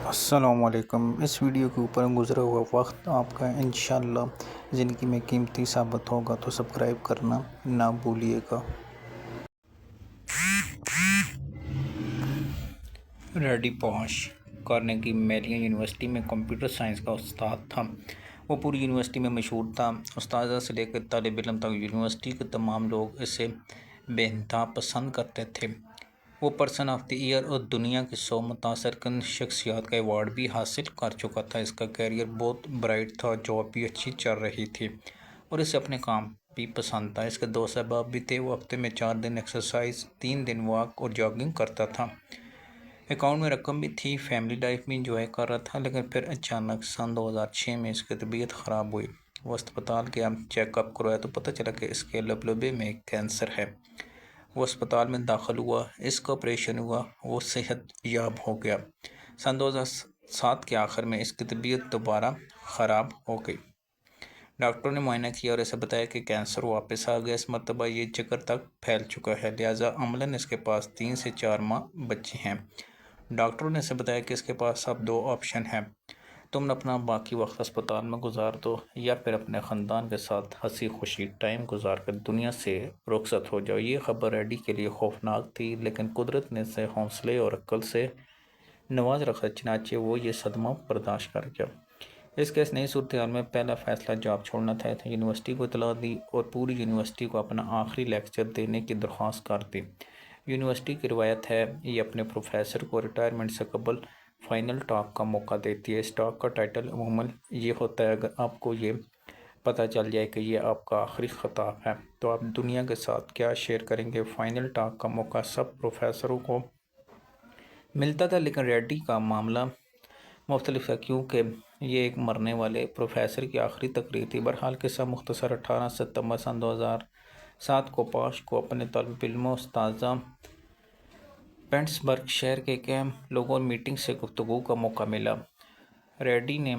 السلام علیکم۔ اس ویڈیو کے اوپر گزرا ہوا وقت آپ کا انشاءاللہ زندگی میں قیمتی ثابت ہوگا، تو سبسکرائب کرنا نہ بھولیے گا۔ ریڈی پاش کارنیگی میلن یونیورسٹی میں کمپیوٹر سائنس کا استاد تھا۔ وہ پوری یونیورسٹی میں مشہور تھا۔ اساتذہ سے لے کر طالب علم تک یونیورسٹی کے تمام لوگ اسے بے انتہا پسند کرتے تھے۔ وہ پرسن آف دی ایئر اور دنیا کی 100 متاثر کن شخصیات کا ایوارڈ بھی حاصل کر چکا تھا۔ اس کا کیریئر بہت برائٹ تھا، جاب بھی اچھی چل رہی تھی اور اسے اپنے کام بھی پسند تھا۔ اس کے 2 احباب بھی تھے۔ وہ ہفتے میں 4 دن ایکسرسائز، 3 دن واک اور جاگنگ کرتا تھا۔ اکاؤنٹ میں رقم بھی تھی، فیملی لائف بھی انجوائے کر رہا تھا، لیکن پھر اچانک سن 2006 میں اس کی طبیعت خراب ہوئی۔ وہ اسپتال گیا، چیک اپ کروایا تو پتہ چلا کہ اس کے لبلبے میں کینسر ہے۔ وہ اسپتال میں داخل ہوا، اس کا آپریشن ہوا، وہ صحت یاب ہو گیا۔ سن 2007 کے آخر میں اس کی طبیعت دوبارہ خراب ہو گئی۔ ڈاکٹروں نے معائنہ کیا اور اسے بتایا کہ کینسر واپس آ گیا۔ اس مرتبہ یہ جگر تک پھیل چکا ہے، لہٰذا عملاً اس کے پاس 3 سے 4 ماہ بچے ہیں۔ ڈاکٹروں نے اسے بتایا کہ اس کے پاس اب 2 آپشن ہیں، تم اپنا باقی وقت اسپتال میں گزار دو یا پھر اپنے خاندان کے ساتھ ہنسی خوشی ٹائم گزار کر دنیا سے رخصت ہو جاؤ۔ یہ خبر ریڈی کے لیے خوفناک تھی، لیکن قدرت نے اسے حوصلے اور عقل سے نواز رکھا، چنانچہ وہ یہ صدمہ برداشت کر گیا۔ اس کے اس نئی صورتحال میں پہلا فیصلہ جاب چھوڑنا تھا۔ یونیورسٹی کو اطلاع دی اور پوری یونیورسٹی کو اپنا آخری لیکچر دینے کی درخواست کر دی۔ یونیورسٹی کی روایت ہے، یہ اپنے پروفیسر کو ریٹائرمنٹ سے قبل فائنل ٹاک کا موقع دیتی ہے۔ اس ٹاک کا ٹائٹل عموماً یہ ہوتا ہے، اگر آپ کو یہ پتہ چل جائے کہ یہ آپ کا آخری خطاب ہے تو آپ دنیا کے ساتھ کیا شیئر کریں گے۔ فائنل ٹاک کا موقع سب پروفیسروں کو ملتا تھا، لیکن ریڈی کا معاملہ مختلف تھا، کیونکہ یہ ایک مرنے والے پروفیسر کی آخری تقریر تھی۔ بہرحال قصہ مختصر، 18 ستمبر سن 2007 کو پاش کو اپنے طالب علموں، اساتذہ، پٹسبرگ شہر کے ایک اہم لوگوں اور میٹنگ سے گفتگو کا موقع ملا۔ ریڈی نے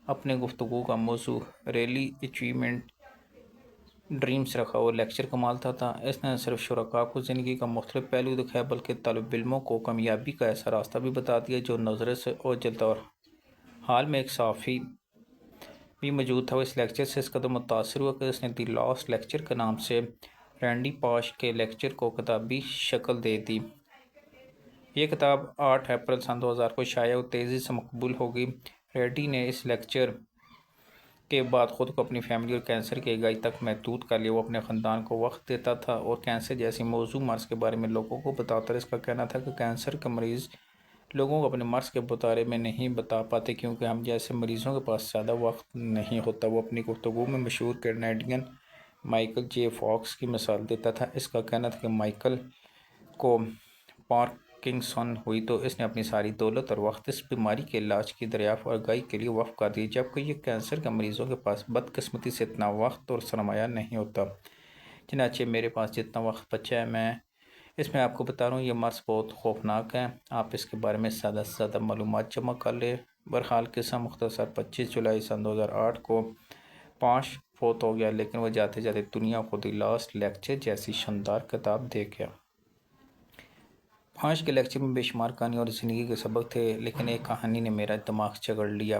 اپنے گفتگو کا موضوع ریئلی اچیومنٹ ڈریمز رکھا اور لیکچر کمال تھا۔ اس نے نہ صرف شرکاء کو زندگی کا مختلف پہلو دکھایا، بلکہ طالب علموں کو کامیابی کا ایسا راستہ بھی بتا دیا جو نظر سے اوجھل تھا۔ اور حال میں ایک صحافی بھی موجود تھا۔ وہ اس لیکچر سے اس قدر متاثر ہوا کہ اس نے دی لاسٹ لیکچر کے نام سے رینڈی پاش کے لیکچر کو کتابی شکل دے دی۔ یہ کتاب 8 اپریل سن 2000 کو شائع اور تیزی سے مقبول ہو گئی۔ ریڈی نے اس لیکچر کے بعد خود کو اپنی فیملی اور کینسر کی آگاہی تک محدود کر لیا۔ وہ اپنے خاندان کو وقت دیتا تھا اور کینسر جیسی موضوع مرض کے بارے میں لوگوں کو بتاتا رہا۔ اس کا کہنا تھا کہ کینسر کے مریض لوگوں کو اپنے مرض کے بارے میں نہیں بتا پاتے کیونکہ ہم جیسے مریضوں کے پاس زیادہ وقت نہیں ہوتا۔ وہ اپنی گفتگو میں مشہور کینیڈین مائیکل جے فاکس کی مثال دیتا تھا۔ اس کا کہنا تھا کہ مائیکل کو پارکنسن ہوئی تو اس نے اپنی ساری دولت اور وقت اس بیماری کے علاج کی دریافت اور آگاہی کے لیے وقف کر دیا، جبکہ یہ کینسر کے مریضوں کے پاس بدقسمتی سے اتنا وقت اور سرمایہ نہیں ہوتا۔ چنانچہ میرے پاس جتنا وقت بچا ہے، میں اس میں آپ کو بتا رہا ہوں۔ یہ مرض بہت خوفناک ہے، آپ اس کے بارے میں زیادہ سے زیادہ معلومات جمع کر لیں۔ بہرحال قصہ مختصر، 25 جولائی سن 2008 کو پاش فوت ہو گیا، لیکن وہ جاتے جاتے دنیا کو دی لاسٹ لیکچر جیسی شاندار کتاب دے گیا۔ پاش کے لیکچر میں بے شمار کہانی اور زندگی کے سبق تھے، لیکن ایک کہانی نے میرا دماغ جکڑ لیا۔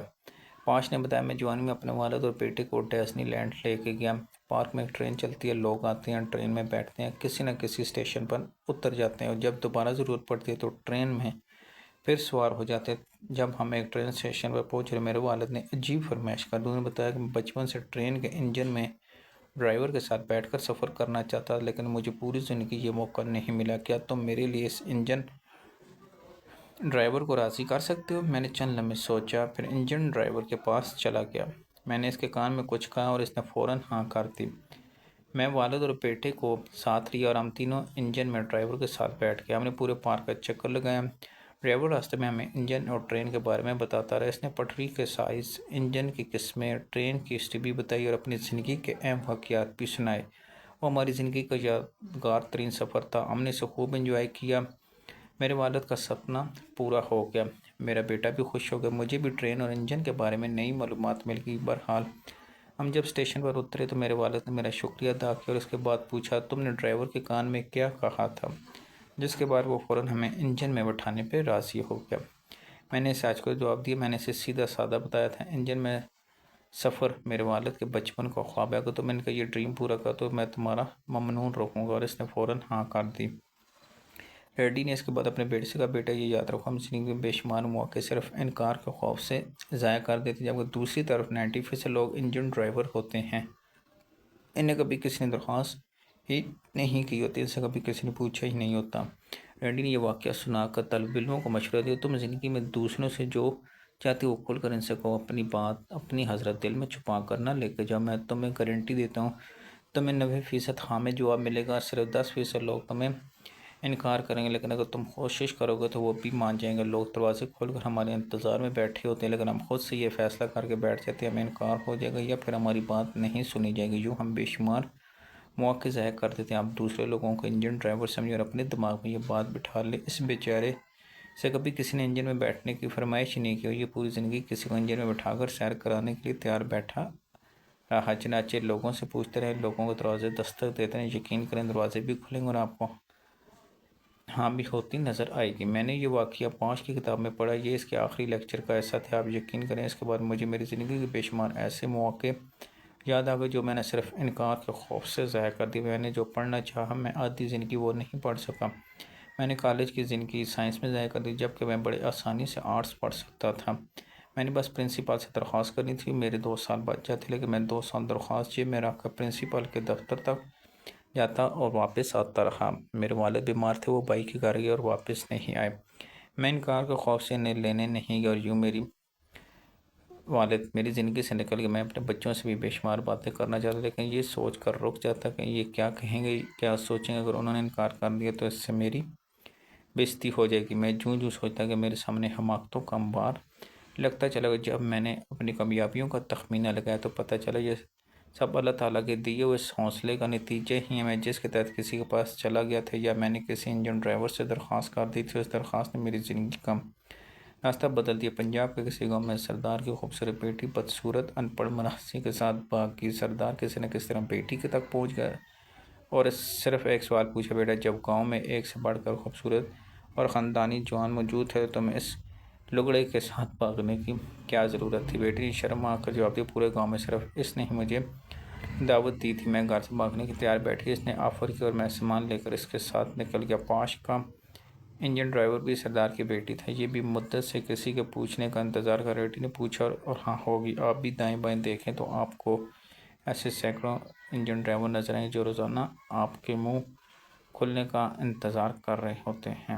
پاش نے بتایا، میں جوانی میں اپنے والد اور بیٹے کو ڈزنی لینڈ لے کے گیا۔ پارک میں ایک ٹرین چلتی ہے، لوگ آتے ہیں، ٹرین میں بیٹھتے ہیں، کسی نہ کسی اسٹیشن پر اتر جاتے ہیں اور جب دوبارہ ضرورت پڑتی ہے تو ٹرین میں پھر سوار ہو جاتے ہیں۔ جب ہم ایک ٹرین اسٹیشن پر پہنچے، میرے والد نے عجیب فرمائش کر دی۔ انہوں نے بتایا کہ میں بچپن سے ٹرین کے انجن میں ڈرائیور کے ساتھ بیٹھ کر سفر کرنا چاہتا تھا، لیکن مجھے پوری زندگی یہ موقع نہیں ملا۔ کیا تم میرے لیے اس انجن ڈرائیور کو راضی کر سکتے ہو؟ میں نے چند لمحے سوچا، پھر انجن ڈرائیور کے پاس چلا گیا۔ میں نے اس کے کان میں کچھ کہا اور اس نے فوراً ہاں کر دی۔ میں والد اور بیٹے کو ساتھ لیا اور ہم تینوں انجن میں ڈرائیور کے ساتھ بیٹھ گئے۔ ہم نے پورے پارک کا چکر لگایا۔ ڈرائیور راستے میں ہمیں انجن اور ٹرین کے بارے میں بتاتا رہا۔ اس نے پٹری کے سائز، انجن کی قسمیں، ٹرین کی ہسٹری بھی بتائی اور اپنی زندگی کے اہم واقعات بھی سنائے۔ وہ ہماری زندگی کا یادگار ترین سفر تھا، ہم نے اسے خوب انجوائے کیا۔ میرے والد کا سپنا پورا ہو گیا، میرا بیٹا بھی خوش ہو گیا، مجھے بھی ٹرین اور انجن کے بارے میں نئی معلومات مل گئی۔ بہرحال ہم جب اسٹیشن پر اترے تو میرے والد نے میرا شکریہ ادا کیا اور اس کے بعد پوچھا، تم نے ڈرائیور کے کان میں کیا کہا تھا؟ جس کے بعد وہ فوراً ہمیں انجن میں بٹھانے پہ راضی ہو گیا۔ میں نے اس آج کو جواب دیا، میں نے اسے سیدھا سادہ بتایا تھا، انجن میں سفر میرے والد کے بچپن کا خواب ہے، اگر تو میں نے کہا یہ ڈریم پورا کر تو میں تمہارا ممنون رکھوں گا، اور اس نے فوراً ہاں کر دی۔ ریڈی نے اس کے بعد اپنے بیٹے سے کہا، بیٹا یہ یاد رکھو، ہم زندگی میں بے شمار مواقع صرف انکار کے خوف سے ضائع کر دیتے، جبکہ دوسری طرف 90% لوگ انجن ڈرائیور ہوتے ہیں، انہیں کبھی کسی نے درخواست ہی نہیں کی ہوتی، ان سے کبھی کسی نے پوچھا ہی نہیں ہوتا۔ رینڈی نے یہ واقعہ سنا کر طالب علموں کو مشورہ دیا، تم زندگی میں دوسروں سے جو چاہتے وہ کھل کر ان سے کہو، اپنی بات اپنی حضرت دل میں چھپا کر نہ لے کے جاؤ، میں تمہیں گارنٹی دیتا ہوں تمہیں 90% ہاں میں جواب ملے گا، صرف 10% لوگ تمہیں انکار کریں گے، لیکن اگر تم کوشش کرو گے تو وہ بھی مان جائیں گے۔ لوگ دروازے کھول کر ہمارے انتظار میں بیٹھے ہوتے ہیں، لیکن ہم خود سے یہ فیصلہ کر کے بیٹھ جاتے ہیں ہمیں انکار ہو جائے گا یا پھر ہماری بات نہیں سنی جائے گی، یوں ہم بے شمار مواقع ضائع کر دیتے ہیں۔ آپ دوسرے لوگوں کو انجن ڈرائیور سمجھیں اور اپنے دماغ میں یہ بات بٹھا لیں، اس بیچارے سے کبھی کسی نے انجن میں بیٹھنے کی فرمائش ہی نہیں کی، اور یہ پوری زندگی کسی کو انجن میں بٹھا کر سیر کرانے کے لیے تیار بیٹھا رہا۔ چنانچہ لوگوں سے پوچھتے رہے، لوگوں کو دروازے دستک دیتے رہے، یقین کریں دروازے بھی کھلیں گے اور آپ کو ہاں بھی ہوتی نظر آئے گی۔ میں نے یہ واقعہ 5 کی کتاب میں پڑھا، یہ اس کے آخری لیکچر کا ایسا تھا، آپ یقین کریں اس کے بعد مجھے میری زندگی کے بے شمار ایسے مواقع یاد آ گئے جو میں نے صرف انکار کے خوف سے ضائع کر دی۔ میں نے جو پڑھنا چاہا میں آدھی زندگی وہ نہیں پڑھ سکا، میں نے کالج کی زندگی سائنس میں ضائع کر دی، جبکہ میں بڑے آسانی سے آرٹس پڑھ سکتا تھا۔ میں نے بس پرنسپل سے درخواست کرنی تھی، میرے 2 سال بچ جاتے، لیکن میں 2 سال درخواست جیب میں رکھ کر پرنسپل کے دفتر تک جاتا اور واپس آتا رہا۔ میرے والد بیمار تھے، وہ بائی کے گھر گئے اور واپس نہیں آئے، میں انکار کے خوف سے انہیں لینے نہیں گیا، اور یوں میری والد میری زندگی سے نکل گئے۔ میں اپنے بچوں سے بھی بے شمار باتیں کرنا چاہتا، لیکن یہ سوچ کر رک جاتا کہ یہ کیا کہیں گے، کیا سوچیں گے، اگر انہوں نے انکار کر دیا تو اس سے میری بےعزتی ہو جائے گی۔ میں جوں سوچتا کہ میرے سامنے حماقتوں کا انبار لگتا چلا گیا۔ جب میں نے اپنی کامیابیوں کا تخمینہ لگایا تو پتہ چلا یہ سب اللہ تعالیٰ کے دیے ہوئے اس حوصلے کا نتیجہ ہی ہے، میں جس کے تحت کسی کے پاس چلا گیا تھا یا میں نے کسی انجن ڈرائیور سے درخواست کر دی تھی، اس درخواست نے میری زندگی کا راستہ بدل دیا۔ پنجاب کے کسی گاؤں میں سردار کی خوبصورت بیٹی بدصورت ان پڑھ مناظر کے ساتھ بھاگ گئی۔ سردار کسی نہ کسی طرح بیٹی کے تک پہنچ گیا اور صرف ایک سوال پوچھا، بیٹا جب گاؤں میں ایک سے بڑھ کر خوبصورت اور خاندانی جوان موجود ہے تو تمہیں اس لگڑے کے ساتھ بھاگنے کی کیا ضرورت تھی؟ بیٹی نے شرم آ کر جواب دیا، پورے گاؤں میں صرف اس نے ہی مجھے دعوت دی تھی، میں گھر سے بھاگنے کی تیار بیٹھی، اس نے آفر کی اور میں سامان لے کر اس کے ساتھ نکل گیا۔ پاش کا انجن ڈرائیور بھی سردار کی بیٹی تھا، یہ بھی مدت سے کسی کے پوچھنے کا انتظار کر رہی تھی، نے پوچھا اور ہاں ہوگی۔ آپ بھی دائیں بائیں دیکھیں تو آپ کو ایسے سینکڑوں انجن ڈرائیور نظر آئیں جو روزانہ آپ کے منہ کھلنے کا انتظار کر رہے ہوتے ہیں۔